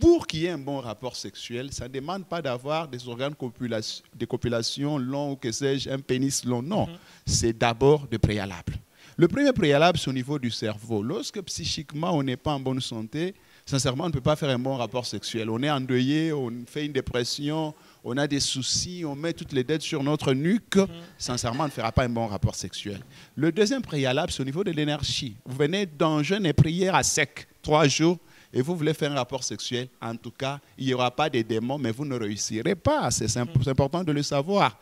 pour qu'il y ait un bon rapport sexuel, ça ne demande pas d'avoir des organes de copulation longs ou que sais-je, un pénis long. Non, c'est d'abord de préalable. Le premier préalable, c'est au niveau du cerveau. Lorsque psychiquement on n'est pas en bonne santé, sincèrement, on ne peut pas faire un bon rapport sexuel. On est endeuillé, on fait une dépression, on a des soucis, on met toutes les dettes sur notre nuque. Sincèrement, on ne fera pas un bon rapport sexuel. Le deuxième préalable, c'est au niveau de l'énergie. Vous venez d'un jeûne et prière à sec, 3 jours, et vous voulez faire un rapport sexuel. En tout cas, il n'y aura pas de démons, mais vous ne réussirez pas. C'est important de le savoir.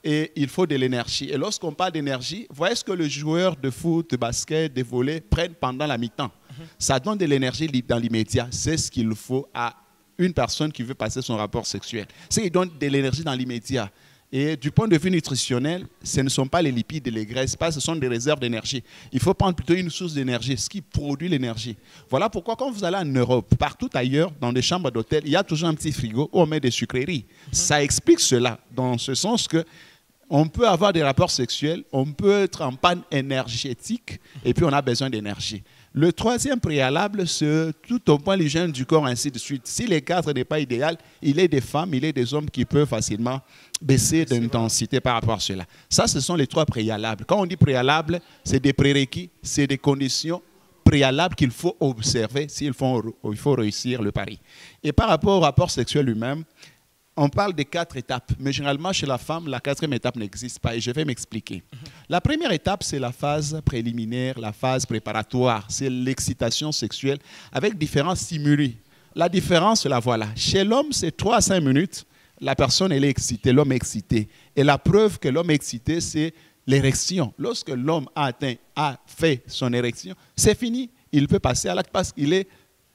Et il faut de l'énergie. Et lorsqu'on parle d'énergie, voyez ce que le joueur de foot, de basket, de volley prennent pendant la mi-temps. Ça donne de l'énergie dans l'immédiat. C'est ce qu'il faut à une personne qui veut passer son rapport sexuel. C'est qu'il donne de l'énergie dans l'immédiat. Et du point de vue nutritionnel, ce ne sont pas les lipides et les graisses, ce sont des réserves d'énergie. Il faut prendre plutôt une source d'énergie, ce qui produit l'énergie. Voilà pourquoi quand vous allez en Europe, partout ailleurs, dans des chambres d'hôtel, il y a toujours un petit frigo où on met des sucreries. Ça explique cela, dans ce sens que on peut avoir des rapports sexuels, on peut être en panne énergétique et puis on a besoin d'énergie. Le troisième préalable, c'est tout au point l'hygiène du corps, ainsi de suite. Si les cadres n'est pas idéal, il est des femmes, il est des hommes qui peuvent facilement baisser d'intensité par rapport à cela. Ça, ce sont les 3 préalables. Quand on dit préalable, c'est des prérequis, c'est des conditions préalables qu'il faut observer s'il faut réussir le pari. Et par rapport au rapport sexuel lui-même, on parle de 4 étapes, mais généralement chez la femme, la 4e étape n'existe pas et je vais m'expliquer. La première étape, c'est la phase préliminaire, la phase préparatoire, c'est l'excitation sexuelle avec différents stimuli. La différence, la voilà. Chez l'homme, c'est 3 à 5 minutes, la personne elle est excitée, l'homme est excité. Et la preuve que l'homme est excité, c'est l'érection. Lorsque l'homme a fait son érection, c'est fini, il peut passer à l'acte parce qu'il est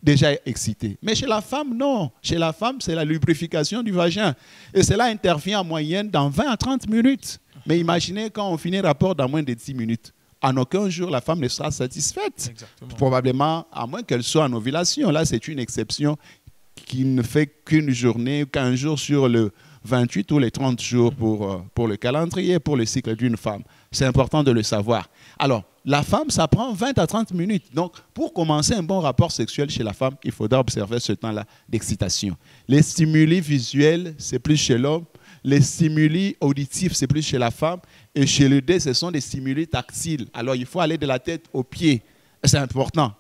déjà excité. Mais chez la femme, non. Chez la femme, c'est la lubrification du vagin. Et cela intervient en moyenne dans 20 à 30 minutes. Mais imaginez quand on finit le rapport dans moins de 10 minutes. En aucun jour, la femme ne sera satisfaite. Exactement. Probablement, à moins qu'elle soit en ovulation. Là, c'est une exception qui ne fait qu'une journée, qu'un jour sur le 28 ou les 30 jours pour le calendrier, pour le cycle d'une femme. C'est important de le savoir. Alors, la femme, ça prend 20 à 30 minutes. Donc, pour commencer un bon rapport sexuel chez la femme, il faudra observer ce temps-là d'excitation. Les stimuli visuels, c'est plus chez l'homme. Les stimuli auditifs, c'est plus chez la femme. Et chez le deux, ce sont des stimuli tactiles. Alors, il faut aller de la tête aux pieds. C'est important.